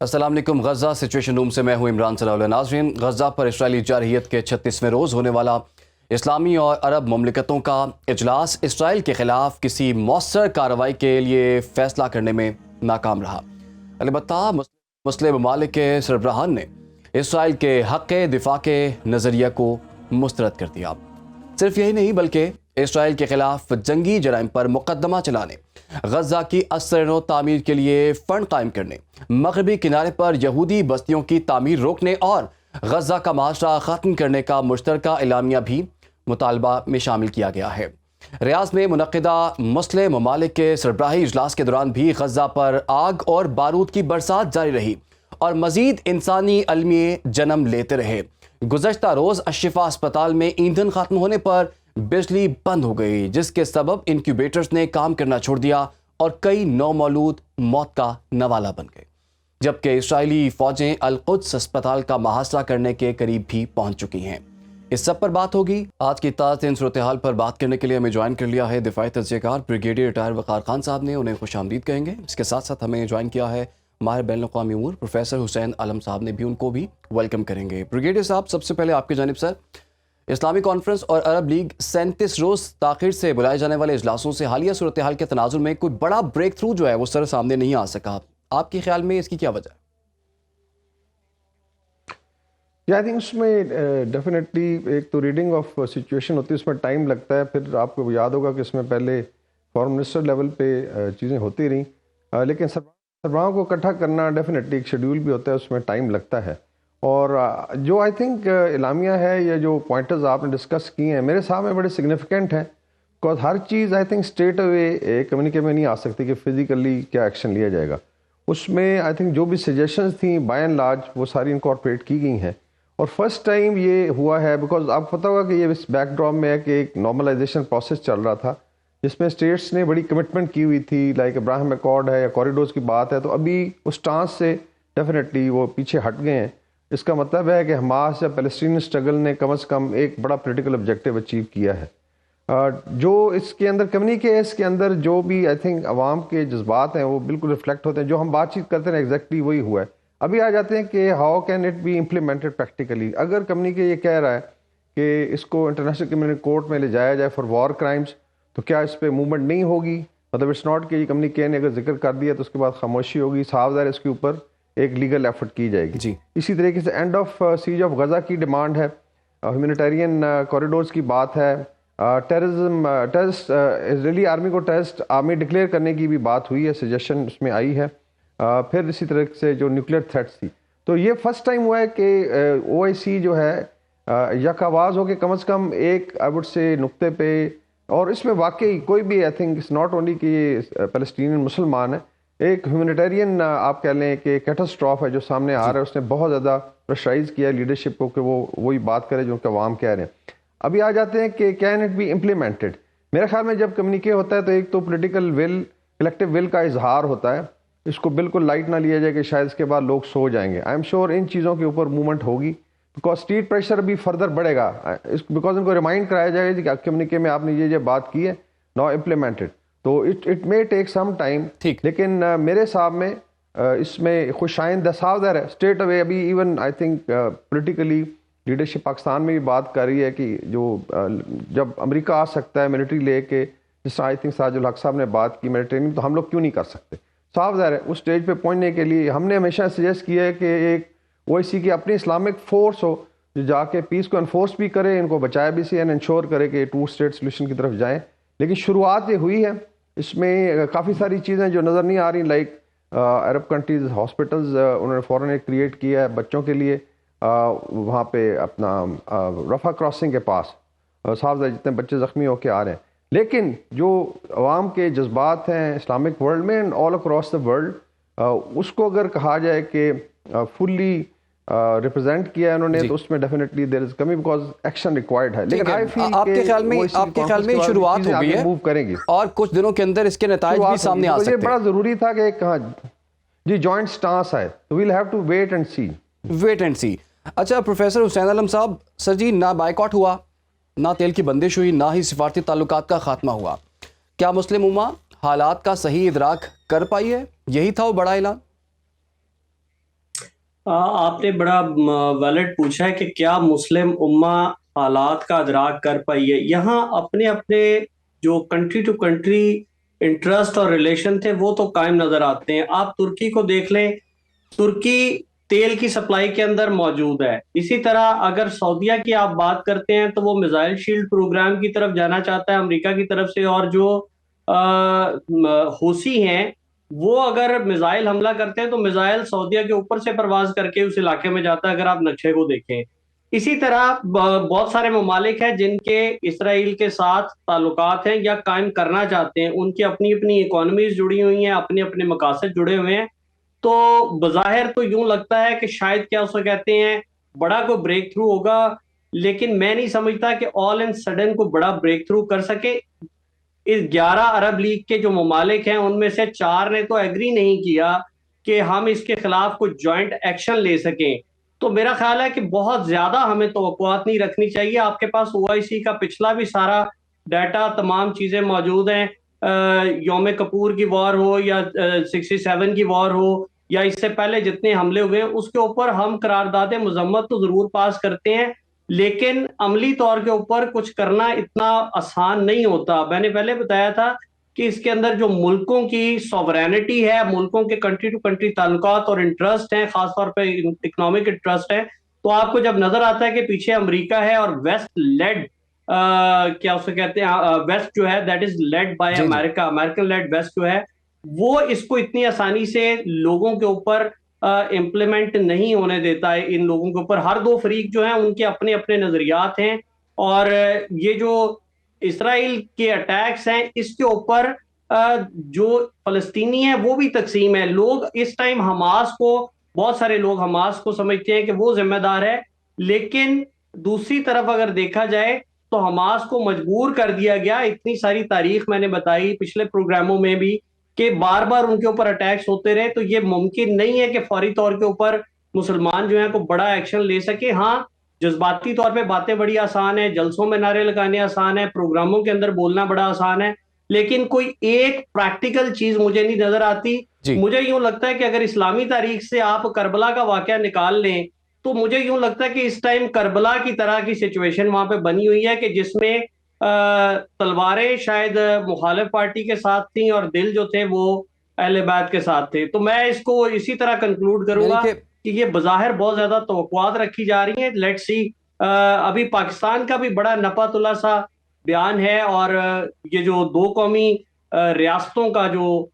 السلام علیکم. غزہ سچویشن روم سے میں ہوں عمران صلی اللہ. ناظرین، غزہ پر اسرائیلی جارحیت کے 36ویں روز ہونے والا اسلامی اور عرب مملکتوں کا اجلاس اسرائیل کے خلاف کسی مؤثر کارروائی کے لیے فیصلہ کرنے میں ناکام رہا. البتہ مسلم ممالک کے سربراہان نے اسرائیل کے حق دفاع کے نظریہ کو مسترد کر دیا. صرف یہی نہیں بلکہ اسرائیل کے خلاف جنگی جرائم پر مقدمہ چلانے، غزہ کی اثر و تعمیر کے لیے فنڈ قائم کرنے، مغربی کنارے پر یہودی بستیوں کی تعمیر روکنے اور غزہ کا معاشرہ ختم کرنے کا مشترکہ اعلامیہ بھی مطالبہ میں شامل کیا گیا ہے. ریاض میں منعقدہ مسلم ممالک کے سربراہی اجلاس کے دوران بھی غزہ پر آگ اور بارود کی برسات جاری رہی اور مزید انسانی المیے جنم لیتے رہے. گزشتہ روز الشفا اسپتال میں ایندھن ختم ہونے پر بجلی بند ہو گئی، جس کے سبب انکیوبیٹرز نے کام کرنا چھوڑ دیا اور کئی نومولود موت کا نوالہ بن گئے، جبکہ اسرائیلی فوجیں القدس اسپتال کا محاصرہ کرنے کے قریب بھی پہنچ چکی ہیں. اس سب پر بات ہوگی. آج کی تازہ ترین صورتحال پر بات کرنے کے لیے ہمیں جوائن کر لیا ہے دفاعی تجزیہ کار بریگیڈیئر ریٹائر وقار خان صاحب نے. انہیں خوش آمدید کہیں گے. اس کے ساتھ ساتھ ہمیں جوائن کیا ہے ماہر بین الاقوامی امور پروفیسر حسین عالم صاحب نے بھی، ان کو بھی ویلکم کریں گے. بریگیڈیئر صاحب، سب سے پہلے آپ کی جانب سر، اسلامی کانفرنس اور عرب لیگ 37 روز تاخیر سے بلائے جانے والے اجلاسوں سے حالیہ صورتحال کے تناظر میں کوئی بڑا بریک تھرو جو ہے وہ سر سامنے نہیں آ سکا. آپ کے خیال میں اس کی کیا وجہ ہے؟ آئی تھنک اس میں ڈیفینیٹلی ایک تو ریڈنگ آف سچویشن ہوتی ہے، اس میں ٹائم لگتا ہے. پھر آپ کو یاد ہوگا کہ اس میں پہلے فارن منسٹر لیول پہ چیزیں ہوتی رہیں، لیکن سربراہوں کو اکٹھا کرنا ڈیفینیٹلی ایک شیڈیول بھی ہوتا ہے، اس میں ٹائم لگتا ہے. اور جو آئی تھنک اعلامیہ ہے یا جو پوائنٹرز آپ نے ڈسکس کیے ہیں میرے سامنے بڑے سگنیفیکنٹ ہیں، بیکاز ہر چیز آئی تھنک اسٹریٹ اوے کمیونیکے میں نہیں آ سکتی کہ فزیکلی کیا ایکشن لیا جائے گا. اس میں آئی تھنک جو بھی سجیشنز تھیں بائی اینڈ لارج وہ ساری انکارپوریٹ کی گئی ہیں. اور فرسٹ ٹائم یہ ہوا ہے بیکاز آپ کو پتہ ہوگا کہ یہ اس بیک ڈراپ میں ہے کہ ایک نارملائزیشن پروسیس چل رہا تھا جس میں اسٹیٹس نے بڑی کمٹمنٹ کی ہوئی تھی، لائک ابراہیم ایکارڈ ہے یا کوریڈورز کی بات ہے. تو ابھی اس ٹانس سے ڈیفینیٹلی وہ پیچھے ہٹ گئے ہیں. اس کا مطلب ہے کہ حماس یا فلسطینی اسٹرگل نے کم از کم ایک بڑا پولیٹیکل آبجیکٹیو اچیو کیا ہے. جو اس کے اندر کمیونیکے، اس کے اندر جو بھی آئی تھنک عوام کے جذبات ہیں وہ بالکل ریفلیکٹ ہوتے ہیں. جو ہم بات چیت کرتے ہیں ایگزیکٹلی وہی ہوا ہے. ابھی آ جاتے ہیں کہ how can it be implemented practically. اگر کمیونیکے یہ کہہ رہا ہے کہ اس کو انٹرنیشنل کمیونٹی کورٹ میں لے جایا جائے فار وار کرائمس، تو کیا اس پہ موومنٹ نہیں ہوگی؟ مطلب اٹس ناٹ کہ یہ کمیونیکے نے اگر ذکر کر دیا تو اس کے بعد خاموشی ہوگی. صاف ظاہر اس کے اوپر ایک لیگل ایفرٹ کی جائے گی. جی. اسی طریقے سے end of siege of Gaza کی ڈیمانڈ ہے، ہیومینیٹیرین کوریڈورز کی بات ہے، ٹیررسٹ اسرائیلی آرمی کو ٹیررسٹ آرمی ڈکلیئر کرنے کی بھی بات ہوئی ہے، سجیشن اس میں آئی ہے. پھر اسی طرح سے جو نیوکلیئر تھریٹس تھی. تو یہ فرسٹ ٹائم ہوا ہے کہ او آئی سی جو ہے یک آواز ہو کے کم از کم ایک آئی وڈ سے نقطے پہ. اور اس میں واقعی کوئی بھی I think it's not only کہ یہ فلسطینین مسلمان ہے، ایک ہیومینیٹیرین آپ کہہ لیں کہ کیٹاسٹراف ہے جو سامنے آ رہا ہے. اس نے بہت زیادہ پریشرائز کیا لیڈرشپ کو کہ وہ وہی بات کرے جو ان کے عوام کہہ رہے ہیں. ابھی آ جاتے ہیں کہ کین اٹ بی امپلیمنٹڈ. میرے خیال میں جب کمیونیکے ہوتا ہے تو ایک تو پولیٹیکل ول، کلیکٹیو ول کا اظہار ہوتا ہے. اس کو بالکل لائٹ نہ لیا جائے کہ شاید اس کے بعد لوگ سو جائیں گے. آئی ایم شیور ان چیزوں کے اوپر موومنٹ ہوگی بیکاز اسٹریٹ پریشر بھی فردر بڑھے گا. بیکاز ان کو ریمائنڈ کرایا جائے گا کہ کمیونیکے میں آپ نے یہ بات کی ہے، نو امپلیمنٹڈ. تو it may take some time. لیکن میرے حساب میں اس میں خوش آئند صاف ظاہر ہے اسٹریٹ اوے. ابھی even I think politically leadership Pakistan میں بھی بات کر رہی ہے کہ جو جب امریکہ آ سکتا ہے ملٹری لے کے، جس طرح آئی تھنک ساجد الحق صاحب نے بات کی ملٹری، تو ہم لوگ کیوں نہیں کر سکتے؟ صاف ظاہر ہے اس اسٹیج پہ پہنچنے کے لیے ہم نے ہمیشہ سجیسٹ کیا ہے کہ ایک او آئی سی کی اپنی اسلامک فورس ہو جو جا کے پیس کو انفورس بھی کرے، ان کو بچائے بھی سی، اینڈ انشور کرے کہ ٹو اسٹیٹ سولوشن کی طرف جائیں. لیکن شروعات یہ ہوئی ہے. اس میں کافی ساری چیزیں جو نظر نہیں آ رہی، لائک عرب کنٹریز ہاسپٹلز انہوں نے فوراً ایک کریٹ کیا ہے بچوں کے لیے وہاں پہ اپنا رفح کراسنگ کے پاس. صاف ظاہر جتنے بچے زخمی ہو کے آ رہے ہیں. لیکن جو عوام کے جذبات ہیں اسلامک ورلڈ میں and all across the world, اس کو اگر کہا جائے کہ فلی ریپرزینٹ کیا ہے انہوں نے، تو اس میں ڈیفینیٹلی دیر از کمی بیکاز ایکشن ریکوائرڈ ہے. لیکن آپ کے خیال میں شروعات ہو گئی ہے موو کریں گی اور کچھ دنوں کے اندر اس کے نتائج بھی سامنے آ سکتے ہیں. یہ بڑا ضروری تھا کہ کہاں جی جوائنٹ سٹانس آئے. تو we'll have to wait and see. اچھا پروفیسر حسین عالم صاحب، سر جی نہ بائیکاٹ ہوا، نہ تیل کی بندش ہوئی، نہ ہی سفارتی تعلقات کا خاتمہ ہوا. کیا مسلم امہ حالات کا صحیح ادراک کر پائی ہے؟ یہی تھا وہ بڑا اعلان. آپ نے بڑا ویلڈ پوچھا ہے کہ کیا مسلم امہ حالات کا ادراک کر پائی ہے. یہاں اپنے اپنے جو کنٹری ٹو کنٹری انٹرسٹ اور ریلیشن تھے وہ تو قائم نظر آتے ہیں. آپ ترکی کو دیکھ لیں، ترکی تیل کی سپلائی کے اندر موجود ہے. اسی طرح اگر سعودیہ کی آپ بات کرتے ہیں تو وہ میزائل شیلڈ پروگرام کی طرف جانا چاہتا ہے امریکہ کی طرف سے، اور جو حوثی ہیں وہ اگر میزائل حملہ کرتے ہیں تو میزائل سعودیہ کے اوپر سے پرواز کر کے اس علاقے میں جاتا ہے، اگر آپ نقشے کو دیکھیں. اسی طرح بہت سارے ممالک ہیں جن کے اسرائیل کے ساتھ تعلقات ہیں یا قائم کرنا چاہتے ہیں. ان کی اپنی اپنی اکانومیز جڑی ہوئی ہیں، اپنے اپنے مقاصد جڑے ہوئے ہیں. تو بظاہر تو یوں لگتا ہے کہ شاید کیا اسے کہتے ہیں بڑا کوئی بریک تھرو ہوگا، لیکن میں نہیں سمجھتا کہ آل اینڈ سڈن کو بڑا بریک تھرو کر سکے. اس 11 عرب لیگ کے جو ممالک ہیں ان میں سے 4 نے تو ایگری نہیں کیا کہ ہم اس کے خلاف کوئی جوائنٹ ایکشن لے سکیں. تو میرا خیال ہے کہ بہت زیادہ ہمیں توقعات نہیں رکھنی چاہیے. آپ کے پاس OIC کا پچھلا بھی سارا ڈیٹا، تمام چیزیں موجود ہیں. یوم کپور کی وار ہو یا 67 کی وار ہو یا اس سے پہلے جتنے حملے ہوئے ہیں، اس کے اوپر ہم قرارداد مذمت تو ضرور پاس کرتے ہیں، لیکن عملی طور کے اوپر کچھ کرنا اتنا آسان نہیں ہوتا. میں نے پہلے بتایا تھا کہ اس کے اندر جو ملکوں کی سوورینٹی ہے، ملکوں کے کنٹری ٹو کنٹری تعلقات اور انٹرسٹ ہیں، خاص طور پہ اکنامک انٹرسٹ ہے، تو آپ کو جب نظر آتا ہے کہ پیچھے امریکہ ہے اور ویسٹ لیڈ کیا اسے کہتے ہیں، ویسٹ جو ہے that is led by G G America, American led west جو ہے وہ اس کو اتنی آسانی سے لوگوں کے اوپر امپلیمنٹ نہیں ہونے دیتا ہے. ان لوگوں کے اوپر ہر دو فریق جو ہیں ان کے اپنے اپنے نظریات ہیں، اور یہ جو اسرائیل کے اٹیکس ہیں اس کے اوپر جو فلسطینی ہیں وہ بھی تقسیم ہے. لوگ اس ٹائم حماس کو، بہت سارے لوگ حماس کو سمجھتے ہیں کہ وہ ذمہ دار ہے، لیکن دوسری طرف اگر دیکھا جائے تو حماس کو مجبور کر دیا گیا. اتنی ساری تاریخ میں نے بتائی پچھلے پروگراموں میں بھی کہ بار بار ان کے اوپر اٹیکس ہوتے رہے، تو یہ ممکن نہیں ہے کہ فوری طور کے اوپر مسلمان جو ہیں کو بڑا ایکشن لے سکے. ہاں جذباتی طور پہ باتیں بڑی آسان ہیں، جلسوں میں نعرے لگانے آسان ہیں، پروگراموں کے اندر بولنا بڑا آسان ہے، لیکن کوئی ایک پریکٹیکل چیز مجھے نہیں نظر آتی. جی مجھے یوں لگتا ہے کہ اگر اسلامی تاریخ سے آپ کربلا کا واقعہ نکال لیں تو مجھے یوں لگتا ہے کہ اس ٹائم کربلا کی طرح کی سچویشن وہاں پہ بنی ہوئی ہے کہ جس میں تلواریں شاید مخالف پارٹی کے ساتھ تھیں اور دل جو تھے وہ اہل بیت کے ساتھ تھے. تو میں اس کو اسی طرح کنکلوڈ کروں یعنی گا کہ کہ یہ بظاہر بہت زیادہ توقعات رکھی جا رہی ہیں. لیٹ سی ابھی پاکستان کا بھی بڑا نپا تلا سا بیان ہے، اور یہ جو دو قومی ریاستوں کا جو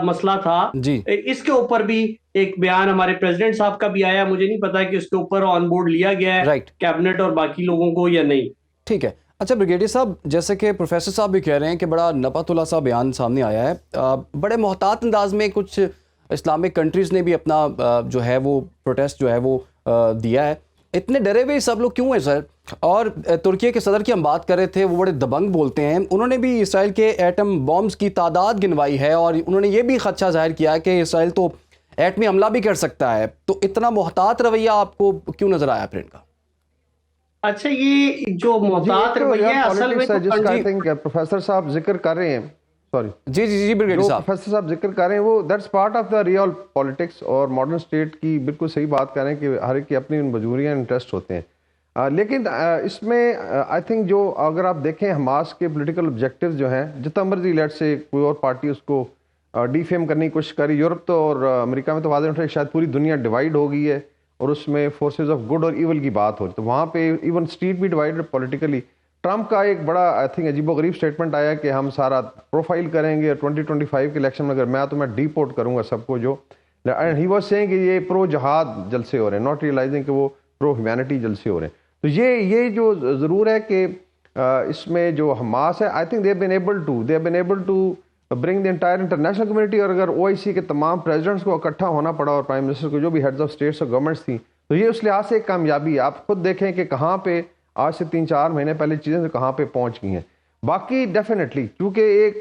مسئلہ تھا جی اس کے اوپر بھی ایک بیان ہمارے پریزیڈنٹ صاحب کا بھی آیا. مجھے نہیں پتا کہ اس کے اوپر آن بورڈ لیا گیا ہے رائٹ کیبنٹ اور باقی لوگوں کو یا نہیں. ٹھیک ہے. اچھا بریگیڈیئر صاحب، جیسے کہ پروفیسر صاحب بھی کہہ رہے ہیں کہ بڑا نپت اللہ سا بیان سامنے آیا ہے، بڑے محتاط انداز میں کچھ اسلامک کنٹریز نے بھی اپنا جو ہے وہ پروٹیسٹ جو ہے وہ دیا ہے. اتنے ڈرے ہوئے سب لوگ کیوں ہیں سر؟ اور ترکی کے صدر کی ہم بات کر رہے تھے، وہ بڑے دبنگ بولتے ہیں. انہوں نے بھی اسرائیل کے ایٹم بامز کی تعداد گنوائی ہے اور انہوں نے یہ بھی خدشہ ظاہر کیا ہے کہ اسرائیل تو ایٹمی حملہ بھی کر سکتا ہے. تو اتنا محتاط رویہ آپ کو کیوں نظر آیا پھر ان کا؟ اچھا، یہ جو محتاط رویہ ہے اصل میں جس کا آئی تھنک پروفیسر صاحب ذکر کر رہے ہیں، سوری جی جی جی بریگیڈیئر جو صاحب پروفیسر صاحب ذکر کر رہے ہیں وہ that's part of the real politics اور ماڈرن اسٹیٹ کی بالکل صحیح بات کر رہے ہیں کہ ہر ایک کی اپنی مجبوریاں انٹرسٹ ہوتے ہیں. لیکن اس میں آئی تھنک جو اگر آپ دیکھیں حماس کے پولیٹیکل آبجیکٹیو جو ہیں، جتنا مرضی لیٹ سے کوئی اور پارٹی اس کو ڈی فیم کرنے کی کوشش کری، یورپ تو اور امریکہ میں تو واضح اٹھ رہا ہے شاید پوری دنیا ڈیوائڈ ہو گئی ہے اور اس میں فورسز آف گڈ اور ایول کی بات ہو رہی، تو وہاں پہ ایون اسٹریٹ بھی ڈیوائڈ پولیٹیکلی. ٹرمپ کا ایک بڑا آئی تھنک عجیب و غریب اسٹیٹمنٹ آیا کہ ہم سارا پروفائل کریں گے 2025 کے الیکشن میں، اگر میں تو میں ڈیپورٹ کروں گا سب کو. جو اینڈ ہی واز سیئنگ کہ یہ پرو جہاد جلسے ہو رہے ہیں، ناٹ ریئلائزنگ کہ وہ پرو ہیومینٹی جلسے ہو رہے ہیں. تو یہ جو ضرور ہے کہ اس میں جو حماس ہے I think they have been able to bring the entire international community. اور اگر OIC کے تمام پریزیڈنٹس کو اکٹھا ہونا پڑا اور پرائم منسٹر کو جو بھی ہیڈز آف اسٹیٹس اور گورنمنٹس تھیں، تو یہ اس لحاظ سے ایک کامیابی ہے. آپ خود دیکھیں کہ کہاں پہ آج سے 3-4 مہینے پہلے چیزیں کہاں پہ پہنچ گئی ہیں. باقی ڈیفینیٹلی کیونکہ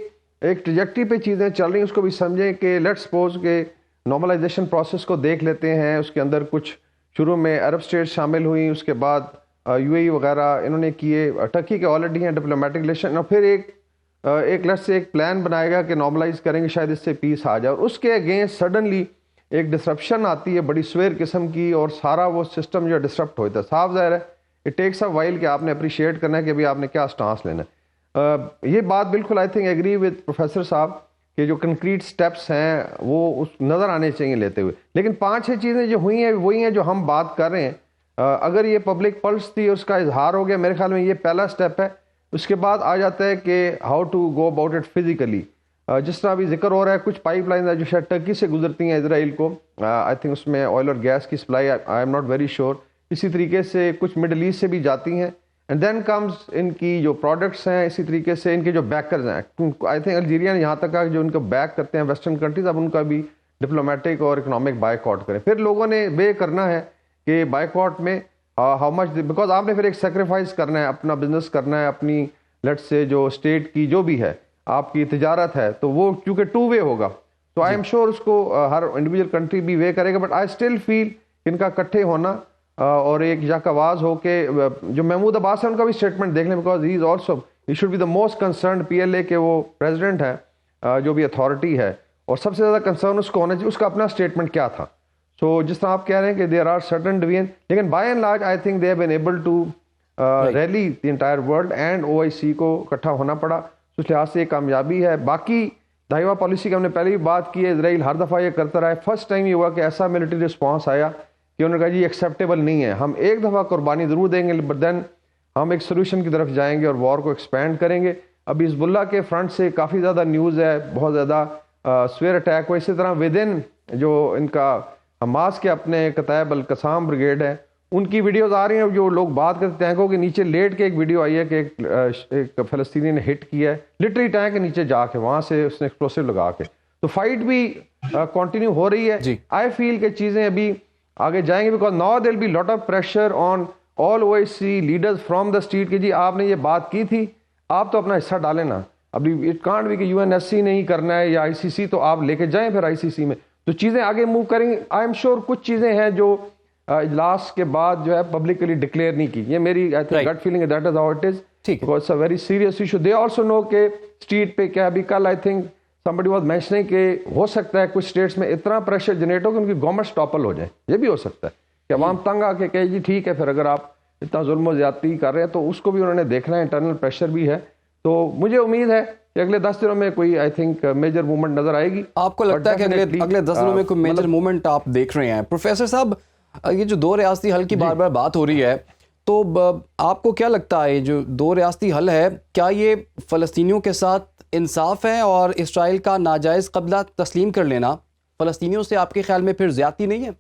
ایک ٹریجیکٹری پہ چیزیں چل رہی ہیں، اس کو بھی سمجھیں کہ لیٹ سپوز کہ نارملائزیشن پروسیس کو دیکھ لیتے ہیں. اس کے اندر کچھ شروع میں عرب اسٹیٹس شامل ہوئیں، اس کے بعد UAE وغیرہ انہوں نے کیے، ٹرکی کے آلریڈی ہیں ڈپلومیٹک ریلیشن، اور پھر ایک لیٹ سے ایک پلان بنائے گا کہ نارملائز کریں گے، شاید اس سے پیس آ جائے. اور اس کے اگینسٹ سڈنلی ایک ڈسرپشن آتی ہے بڑی سویر قسم کی, اور سارا وہ سسٹم جو ڈسرپٹ ہوتا ہے. صاف ظاہر ہے اٹ ٹیکس اے وائل کہ آپ نے اپریشیٹ کرنا ہے کہ ابھی آپ نے کیا سٹانس لینا ہے. یہ بات بالکل I think agree with professor صاحب کہ جو کنکریٹ سٹیپس ہیں وہ اس نظر آنے چاہیے لیتے ہوئے. لیکن 5-6 چیزیں جو ہوئی ہیں وہی ہیں جو ہم بات کر رہے ہیں. اگر یہ پبلک پلس تھی, اس کا اظہار ہو گیا, میرے خیال میں یہ پہلا سٹیپ ہے. اس کے بعد آ جاتا ہے کہ how to go about it physically. جس طرح ابھی ذکر ہو رہا ہے کچھ پائپ لائنز ہیں جو شاید ٹرکی سے گزرتی ہیں اسرائیل کو, آئی تھنک اس میں آئل اور گیس کی supply, I am not very sure. اسی طریقے سے کچھ مڈل ایسٹ سے بھی جاتی ہیں. اینڈ دین کمز ان کی جو پروڈکٹس ہیں, اسی طریقے سے ان کے جو بیکرز ہیں. آئی تھنک الجیریا نے یہاں تک کہا جو ان کو بیک کرتے ہیں ویسٹرن کنٹریز, اب ان کا بھی ڈپلومیٹک اور اکنامک بائیک آؤٹ کریں. پھر لوگوں نے وے کرنا ہے کہ بائیک آؤٹ میں ہاؤ مچ, بیکاز آپ نے پھر ایک سیکریفائز کرنا ہے, اپنا بزنس کرنا ہے, اپنی لیٹ سے جو اسٹیٹ کی جو بھی ہے آپ کی تجارت ہے, تو وہ کیونکہ 2 وے ہوگا. تو آئی ایم شیور اس کو ہر انڈیویجول کنٹری بھی وے کرے گا. بٹ آئی اسٹل فیل ان کا اکٹھے ہونا اور ایک یک آواز ہو کے, جو محمود عباس ہے ان کا بھی اسٹیٹمنٹ دیکھ لیں, because he is also he should be the most concerned PLA کے وہ پریزیڈنٹ ہے جو بھی اتھارٹی ہے, اور سب سے زیادہ کنسرن اس کو ہونا چاہیے اس کا اپنا اسٹیٹمنٹ کیا تھا. سو جس طرح آپ کہہ رہے ہیں کہ دیر آر سرٹن ڈویژن, لیکن by and large I think they have been able to rally the entire world, and OIC کو اکٹھا ہونا پڑا. اس لحاظ سے یہ کامیابی ہے. باقی دائیوا پالیسی کی ہم نے پہلے بھی بات کی ہے, اسرائیل ہر دفعہ یہ کرتا رہا ہے. فرسٹ ٹائم یہ ہوا کہ ایسا ملٹری رسپانس آیا کہ انہوں نے کہا جی ایکسیپٹیبل نہیں ہے, ہم ایک دفعہ قربانی ضرور دیں گے بٹ دین ہم ایک سولوشن کی طرف جائیں گے اور وار کو ایکسپینڈ کریں گے. ابھی حزب اللہ کے فرنٹ سے کافی زیادہ نیوز ہے, بہت زیادہ سویر اٹیک ہوا. اسی طرح ود ان جو ان کا حماس کے اپنے کتائب القسام بریگیڈ ہے, ان کی ویڈیوز آ رہی ہیں جو لوگ بات کرتے ہیں ٹینکوں کے نیچے لیٹ کے. ایک ویڈیو آئی ہے کہ ایک فلسطینی نے ہٹ کیا ہے لٹرلی ٹینک کے نیچے جا کے, وہاں سے اس نے ایکسپلوسو لگا کے. تو فائٹ بھی کنٹینیو ہو رہی ہے. آئی فیل کہ چیزیں ابھی آگے جائیں گے, because now there be lot of pressure on all OIC leaders from the street کہ جی آپ نے یہ بات کی تھی, آپ تو اپنا حصہ ڈالیں نا. ابھی اٹ کانٹ بھی کہ UNSC نہیں کرنا ہے یا ICC, تو آپ لے کے جائیں پھر ICC میں, تو چیزیں آگے موو کریں گے. آئی ایم شیور کچھ چیزیں ہیں جو اجلاس کے بعد جو ہے پبلکلی ڈکلیئر نہیں کی. یہ میری گٹ فیلنگ ہے, that is how it is, because it's a very serious issue. They also know کہ اسٹریٹ پہ کیا, ابھی کل آئی تھنک somebody was mentioning کہ ہو سکتا ہے کچھ اسٹیٹس میں اتنا پریشر جنریٹ ہو کہ ان کی گورنمنٹ ٹاپل ہو جائے. یہ بھی ہو سکتا ہے کہ عوام تنگ آ کے کہے جی ٹھیک ہے پھر اگر آپ اتنا ظلم و زیادتی کر رہے ہیں, تو اس کو بھی انہوں نے دیکھنا ہے, انٹرنل پریشر بھی ہے. تو مجھے امید ہے کہ اگلے 10 دنوں میں کوئی آئی تھنک میجر موومنٹ نظر آئے گی. آپ کو لگتا ہے کہ اگلے 10 دنوں میں کوئی میجر موومنٹ آپ دیکھ رہے ہیں؟ پروفیسر صاحب, یہ جو 2 ریاستی حل کی بار بار بات ہو رہی ہے, تو آپ کو کیا لگتا ہے جو 2 ریاستی حل ہے, کیا یہ فلسطینیوں کے ساتھ انصاف ہے, اور اسرائیل کا ناجائز قبضہ تسلیم کر لینا فلسطینیوں سے آپ کے خیال میں پھر زیادتی نہیں ہے؟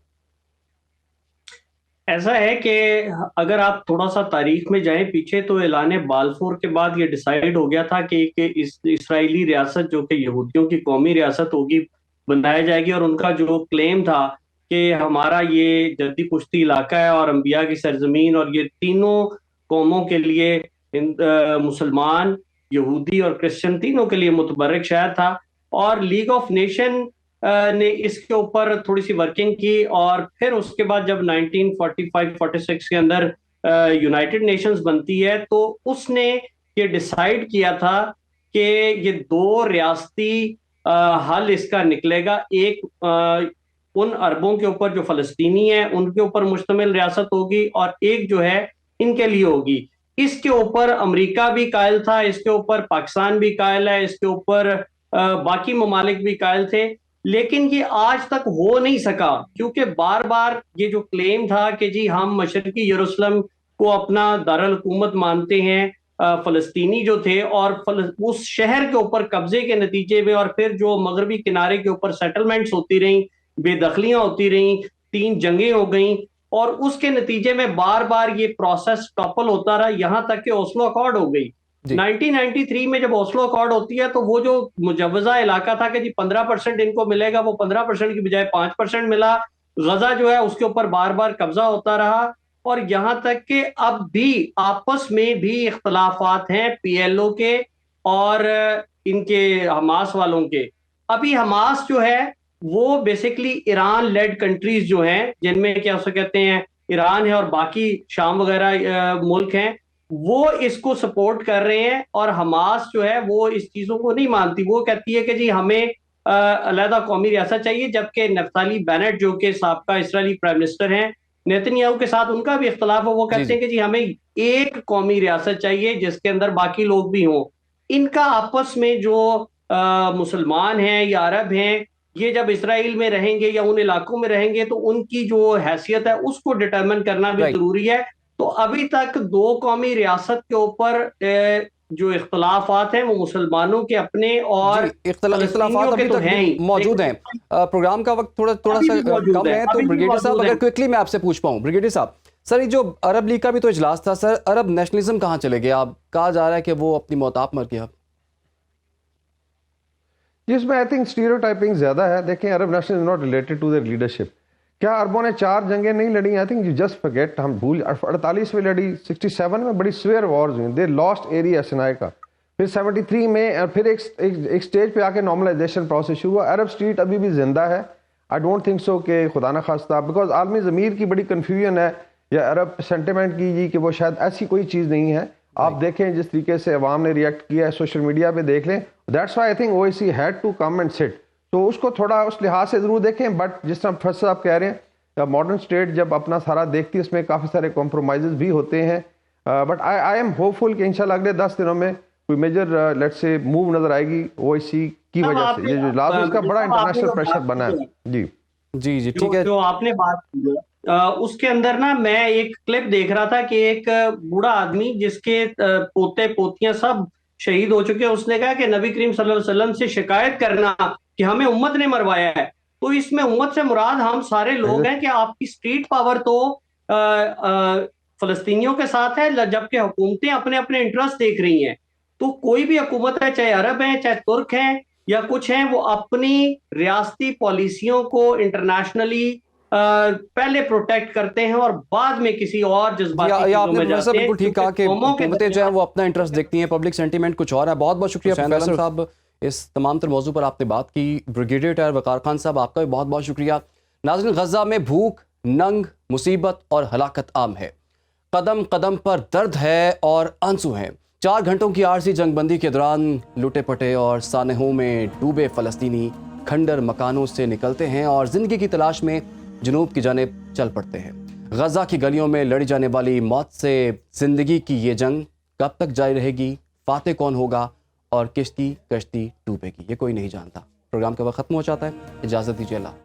ایسا ہے کہ اگر آپ تھوڑا سا تاریخ میں جائیں پیچھے, تو اعلان بالفور کے بعد یہ ڈیسائیڈ ہو گیا تھا کہ اسرائیلی ریاست جو کہ یہودیوں کی قومی ریاست ہوگی بنایا جائے گی, اور ان کا جو کلیم تھا کہ ہمارا یہ جدی پشتی علاقہ ہے اور انبیاء کی سرزمین, اور یہ تینوں قوموں کے لیے مسلمان, یہودی اور کرسچن تینوں کے لیے متبرک شہر تھا. اور لیگ آف نیشن نے اس کے اوپر تھوڑی سی ورکنگ کی, اور پھر اس کے بعد جب 1945-46 کے اندر یونائٹڈ نیشنز بنتی ہے, تو اس نے یہ ڈیسائیڈ کیا تھا کہ یہ 2 ریاستی حل اس کا نکلے گا. ایک ان عربوں کے اوپر جو فلسطینی ہیں ان کے اوپر مشتمل ریاست ہوگی, اور ایک جو ہے ان کے لیے ہوگی. اس کے اوپر امریکہ بھی قائل تھا, اس کے اوپر پاکستان بھی قائل ہے, اس کے اوپر باقی ممالک بھی قائل تھے, لیکن یہ آج تک ہو نہیں سکا, کیونکہ بار بار یہ جو کلیم تھا کہ جی ہم مشرقی یروشلم کو اپنا دارالحکومت مانتے ہیں, فلسطینی جو تھے, اور اس شہر کے اوپر قبضے کے نتیجے میں, اور پھر جو مغربی کنارے کے اوپر سیٹلمنٹس ہوتی رہیں, بے دخلیاں ہوتی رہیں, 3 جنگیں ہو گئیں, اور اس کے نتیجے میں بار بار یہ پروسیس ٹاپل ہوتا رہا, یہاں تک کہ اوسلو اکارڈ ہو گئی. 1993 میں جب اوسلو اکارڈ ہوتی ہے, تو وہ جو مجوزہ علاقہ تھا کہ جی 15% ان کو ملے گا, وہ 15% کی بجائے 5% ملا. غزہ جو ہے اس کے اوپر بار بار قبضہ ہوتا رہا, اور یہاں تک کہ اب بھی آپس میں بھی اختلافات ہیں PLO کے اور ان کے حماس والوں کے. ابھی حماس جو ہے وہ بیسیکلی ایران لیڈ کنٹریز جو ہیں, جن میں کیا اسے کہتے ہیں ایران ہے اور باقی شام وغیرہ ملک ہیں, وہ اس کو سپورٹ کر رہے ہیں. اور حماس جو ہے وہ اس چیزوں کو نہیں مانتی, وہ کہتی ہے کہ جی ہمیں علیحدہ قومی ریاست چاہیے، جبکہ نفتالی بینٹ جو کہ سابقہ اسرائیلی پرائم منسٹر ہیں، نیتنیاہو کے ساتھ ان کا بھی اختلاف ہے، وہ کہتے ہیں کہ جی ہمیں ایک قومی ریاست چاہیے جس کے اندر باقی لوگ بھی ہوں۔ ان کا آپس میں جو مسلمان ہیں یا عرب ہیں، یہ جب اسرائیل میں رہیں گے یا ان علاقوں میں رہیں گے تو ان کی جو حیثیت ہے اس کو ڈٹرمن کرنا بھی ضروری ہے۔ تو ابھی تک دو قومی ریاست کے اوپر جو اختلافات ہیں وہ مسلمانوں کے اپنے اور اختلافات ابھی تک موجود ہیں۔ پروگرام کا وقت تھوڑا سا کم ہے، تو بریگیڈیئر صاحب اگر کوئکلی میں آپ سے پوچھ پاؤں، بریگیڈیئر صاحب سر، یہ جو عرب لیگ کا بھی تو اجلاس تھا سر، عرب نیشنلزم کہاں چلے گیا؟ کہا جا رہا ہے کہ وہ اپنی موتاب مر گیا۔ جس میں آئی تھنک اسٹیریوٹائپنگ زیادہ ہے۔ دیکھیں Arab national is not related to their leadership. کیا عربوں نے 4 جنگیں نہیں لڑی؟ I think you just forget, ہم بھول، 48 میں لڑی، 67 میں بڑی سویئر وارز ہوئی، دے لاسٹ ایریا سینائے کا، پھر 73 میں، پھر ایک سٹیج پہ آ کے نارملائزیشن پروسیس شروع ہوا۔ عرب اسٹریٹ ابھی بھی زندہ ہے، آئی ڈونٹ تھنک سو کہ خدا نہ خواستہ، بیکاز عالمی ضمیر کی بڑی کنفیوژن ہے یا عرب سینٹیمنٹ کی جی کہ وہ شاید ایسی کوئی چیز نہیں ہے۔ آپ دیکھیں جس طریقے سے عوام نے ریئیکٹ کیا ہے، سوشل میڈیا پہ دیکھ لیں، that's why I think OIC had to come and sit, تو اس کو تھوڑا اس لحاظ سے ضرور دیکھیں۔ بٹ جس طرح فرسٹ صاحب کہہ رہے ہیں، ماڈرن اسٹیٹ جب اپنا سارا دیکھتی ہے اس میں کافی سارے کمپرومائزز بھی ہوتے ہیں، بٹ آئی ایم ہوپ فل کہ انشاءاللہ اگلے 10 دنوں میں کوئی میجر لیٹ سے موو نظر آئے گی OIC کی وجہ سے۔ یہ جو لازم کا بڑا انٹرنیشنل پریشر بنا ہے۔ جی ٹھیک ہے، جو آپ نے بات کی اس کے اندر نا، میں ایک کلپ دیکھ رہا تھا کہ ایک بوڑھا آدمی جس کے پوتے پوتیاں سب شہید ہو چکے، اس نے کہا کہ نبی کریم صلی اللہ علیہ وسلم سے شکایت کرنا کہ ہمیں امت نے مروایا ہے۔ تو اس میں امت سے مراد ہم سارے لوگ ہیں کہ آپ کی اسٹریٹ پاور تو فلسطینیوں کے ساتھ ہے، جبکہ حکومتیں اپنے اپنے انٹرسٹ دیکھ رہی ہیں۔ تو کوئی بھی حکومت ہے، چاہے عرب ہیں چاہے ترک ہیں یا کچھ ہیں، وہ اپنی ریاستی پالیسیوں کو انٹرنیشنلی پہلے پروٹیکٹ کرتے ہیں اور بعد میں کسی اور جذباتی چیزوں میں جاتے ہیں۔ بالکل ٹھیک کہا کہ حکومتیں جو ہیں وہ اپنا انٹرسٹ دیکھتی ہیں، پبلک سینٹیمنٹ کچھ اور ہے۔ بہت بہت شکریہ حسین صاحب، اس تمام تر موضوع پر آپ نے بات کی۔ بریگیڈیئر ٹائر وقار خان صاحب، آپ کا بھی بہت بہت شکریہ۔ ناظرین، غزہ میں بھوک، ننگ، مصیبت اور ہلاکت عام ہے، قدم قدم پر درد ہے اور آنسو ہیں۔ 4 گھنٹوں کی عارضی جنگ بندی کے دوران لوٹے پٹے اور سانحوں میں ڈوبے فلسطینی کھنڈر مکانوں سے نکلتے ہیں اور زندگی کی تلاش میں جنوب کی جانب چل پڑتے ہیں۔ غزہ کی گلیوں میں لڑی جانے والی موت سے زندگی کی یہ جنگ کب تک جاری رہے گی، فاتح کون ہوگا اور کشتی ڈوبے گی، یہ کوئی نہیں جانتا۔ پروگرام کا وقت ختم ہو جاتا ہے، اجازت دیجیے، اللہ۔